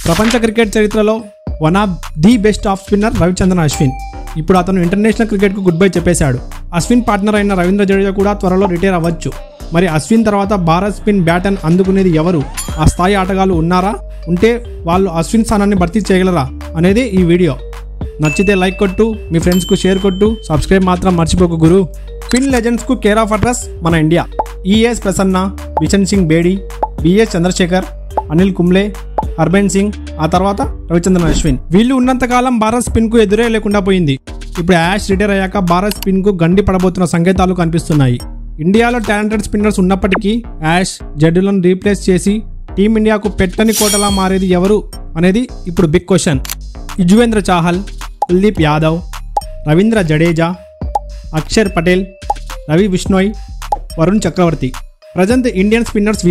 ప్రపంచ క్రికెట్ చరిత్రలో one of the best off spinner Ravichandran Ashwin. ఇప్పుడు అతను ఇంటర్నేషనల్ క్రికెట్కు గుడ్ బై చెప్పేశాడు. అశ్విన్ పార్ట్నర్ అయిన రవీంద్ర జడేజా కూడా త్వరలో రిటైర్ అవ్వచ్చు. మరి అశ్విన్ తర్వాత భారత్ స్పిన్ బ్యాటన్ అందుకునేది ఎవరు? ఆ స్థాయి ఆటగాళ్ళు ఉన్నారా? ఉంటే వాళ్ళు అశ్విన్ స్థానాన్ని భర్తీ చేయగలరా అనేది ఈ వీడియో. నచ్చితే లైక్ కొట్టు, మీ ఫ్రెండ్స్కు షేర్ కొట్టు, సబ్స్క్రైబ్ మాత్రం మర్చిపోకు గురు. స్పిన్ లెజెండ్స్కు కేర్ ఆఫ్ అడ్రస్ మన India. E S Prasanna, Bishan Singh Bedi, B S Chandrasekhar, Anil Kumble, Harbhajan Singh, ఆ తర్వాత రవిచంద్రన్ అశ్విన్. వీళ్ళు ఉన్నంతకాలం భారత్ స్పిన్ కు ఎదురే లేకుండా పోయింది. ఇప్పుడు యాష్ రిటైర్ అయ్యాక భారత్ స్పిన్ కు గండి పడబోతున్న సంకేతాలు కనిపిస్తున్నాయి. ఇండియాలో టాలెంటెడ్ స్పిన్నర్స్ ఉన్నప్పటికీ యాష్, జడ్డులను రీప్లేస్ చేసి టీమిండియాకు పెట్టని కోటలా మారేది ఎవరు అనేది ఇప్పుడు big question. Yuzvendra Chahal, Kuldeep Yadav, Ravindra Jadeja, Axar Patel, Ravi Bishnoi, Varun Chakravarthy present Indian spinners.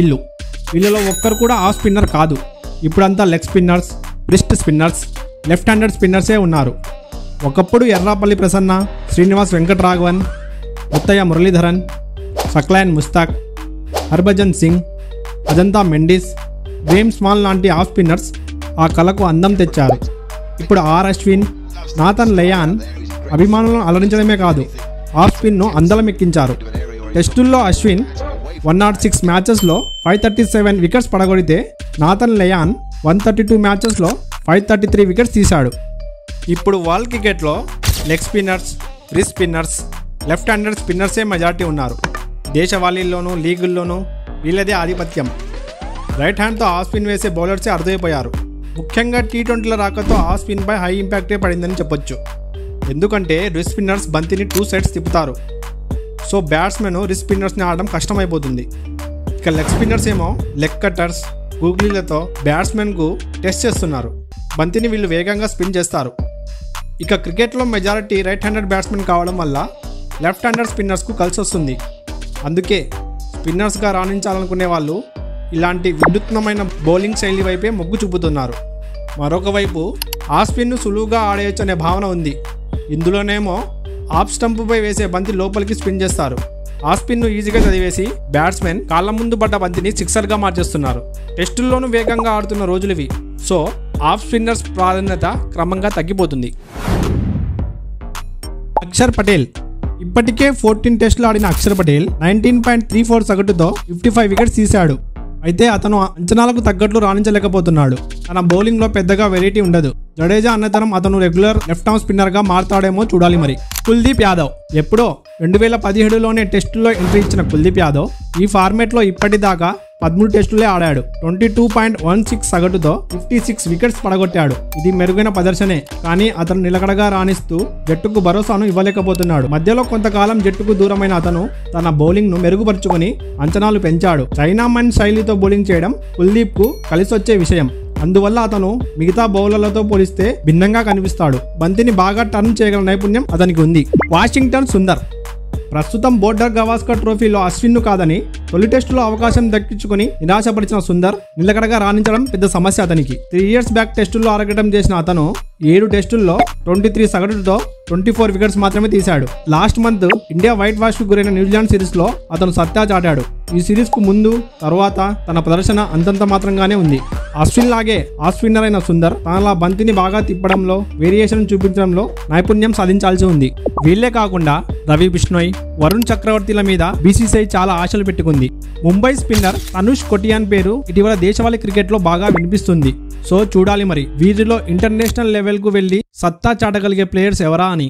వీళ్ళలో ఒక్కరు కూడా ఆఫ్ స్పిన్నర్ కాదు. ఇప్పుడంతా leg spinners, wrist spinners, left handed స్పిన్నర్సే ఉన్నారు. ఒకప్పుడు ఎర్రాపల్లి ప్రసన్న, శ్రీనివాస్ వెంకటరాఘవన్, ముత్తయ్య మురళీధరన్, సక్లైన్ ముస్తాక్, హర్భజన్ సింగ్, అజంతా మెండిస్, గ్రేమ్ స్మాల్ లాంటి ఆఫ్ స్పిన్నర్స్ ఆ కళకు అందం తెచ్చారు. ఇప్పుడు ఆర్ అశ్విన్, నాథన్ లయాన్ అభిమానులను అలరించడమే కాదు, ఆఫ్ స్పిన్ను అందలమెక్కించారు. టెస్టుల్లో అశ్విన్ 106 మ్యాచెస్లో 537 వికెట్స్ పడగొడితే నాథన్ లయాన్ 132 మ్యాచెస్లో 533 వికెట్స్ తీశాడు. ఇప్పుడు వరల్డ్ క్రికెట్లో leg spinners, wrist spinners, left handed స్పిన్నర్సే మెజారిటీ ఉన్నారు. దేశవాళీల్లోనూ లీగుల్లోనూ వీళ్ళదే ఆధిపత్యం. రైట్ హ్యాండ్తో ఆఫ్ స్పిన్ వేసే బౌలర్సే అర్థమైపోయారు. ముఖ్యంగా T20ల రాకతో ఆఫ్ స్పిన్పై హై ఇంపాక్టే పడిందని చెప్పొచ్చు. ఎందుకంటే రిస్ట్ స్పిన్నర్స్ బంతిని 2 సైడ్స్ తిప్పుతారు. సో బ్యాట్స్మెన్ రిస్ట్ స్పిన్నర్స్ని ఆడడం కష్టమైపోతుంది. ఇక లెగ్ స్పిన్నర్స్ ఏమో లెగ్ కట్టర్స్, గూగ్లీలతో బ్యాట్స్మెన్కు టెస్ట్ చేస్తున్నారు. బంతిని వీళ్ళు వేగంగా స్పిన్ చేస్తారు. ఇక క్రికెట్లో మెజారిటీ రైట్ హ్యాండెడ్ బ్యాట్స్మెన్ కావడం వల్ల లెఫ్ట్ హ్యాండెడ్ స్పిన్నర్స్కు కలిసి వస్తుంది. అందుకే స్పిన్నర్స్గా రాణించాలనుకునే వాళ్ళు ఇలాంటి వినూత్నమైన బౌలింగ్ శైలి వైపే మొగ్గు చూపుతున్నారు. మరొక వైపు ఆఫ్ స్పిన్ను సులువుగా ఆడేయచ్చు అనే భావన ఉంది. ఇందులోనేమో ఆఫ్ స్టంపుపై వేసే బంతి లోపలికి స్పిన్ చేస్తారు. ఆఫ్ స్పిన్ను ఈజీగా చదివేసి బ్యాట్స్మెన్ కాళ్ళ ముందు పడ్డ బంతిని సిక్సర్గా మార్చేస్తున్నారు. టెస్టుల్లోనూ వేగంగా ఆడుతున్న రోజులివి. సో ఆఫ్ స్పిన్నర్స్ ప్రాధాన్యత క్రమంగా తగ్గిపోతుంది. అక్షర్ పటేల్. ఇప్పటికే 14 టెస్టులు ఆడిన అక్షర్ పటేల్ 19.34 సగటుతో 55 వికెట్స్ తీశాడు. అయితే అతను అంచనాలకు తగ్గట్లు రాణించలేకపోతున్నాడు. తన బౌలింగ్లో పెద్దగా వెరైటీ ఉండదు. జడేజా అన్నతరం అతను రెగ్యులర్ లెఫ్ట్ ఆర్మ్ స్పిన్నర్గా మారతాడేమో చూడాలి మరి. కుల్దీప్ యాదవ్. ఎప్పుడో 2017లోనే టెస్టులో ఎంట్రీ ఇచ్చిన కుల్దీప్ యాదవ్ ఈ ఫార్మేట్లో ఇప్పటిదాకా 13 టెస్టులే ఆడాడు. 22.16 సగటుతో 56 వికెట్స్ పడగొట్టాడు. ఇది మెరుగైన ప్రదర్శనే, కానీ అతను నిలకడగా రాణిస్తూ జట్టుకు భరోసాను ఇవ్వలేకపోతున్నాడు. మధ్యలో కొంతకాలం జట్టుకు దూరమైన అతను తన బౌలింగ్ ను మెరుగుపరుచుకొని అంచనాలు పెంచాడు. చైనా మైన్ శైలితో బౌలింగ్ చేయడం కుల్దీప్ కు కలిసొచ్చే విషయం. అందువల్ల అతను మిగతా బౌలర్లతో పోలిస్తే భిన్నంగా కనిపిస్తాడు. బంతిని బాగా టర్న్ చేయగల నైపుణ్యం అతనికి ఉంది. వాషింగ్టన్ సుందర్. ప్రస్తుతం బోర్డర్ గవాస్కర్ ట్రోఫీలో అశ్విన్ను కాదని తొలి టెస్టులో అవకాశం దక్కించుకుని నిరాశపరిచిన సుందర్ నిలకడగా రాణించడం పెద్ద సమస్య అతనికి. 3 years బ్యాక్ టెస్టుల్లో అరగటం చేసిన అతను 7 టెస్టుల్లో 23 సగటుతో 24 వికెట్స్ మాత్రమే తీశాడు. Last month India white wash కు గురైన న్యూజిలాండ్ సిరీస్ లో అతను సత్తా చాటాడు. ఈ సిరీస్ కు ముందు తర్వాత తన ప్రదర్శన అంతంత మాత్రంగానే ఉంది. అశ్విన్ లాగే ఆఫ్ స్పిన్నర్ అయిన సుందర్ తనలా బంతిని బాగా తిప్పడంలో, వేరియేషన్ చూపించడంలో నైపుణ్యం సాధించాల్సి ఉంది. వీళ్లే కాకుండా రవి బిష్ణోయ్, వరుణ్ చక్రవర్తిల మీద బీసీసీఐ చాలా ఆశలు పెట్టుకుంది. ముంబై స్పిన్నర్ అనుష్ కొటియాన్ పేరు ఇటీవల దేశవాళీ క్రికెట్ లో బాగా వినిపిస్తుంది. సో చూడాలి మరి వీరిలో ఇంటర్నేషనల్ లెవెల్ కు వెళ్లి సత్తా చాటగలిగే ప్లేయర్స్ ఎవరా అని.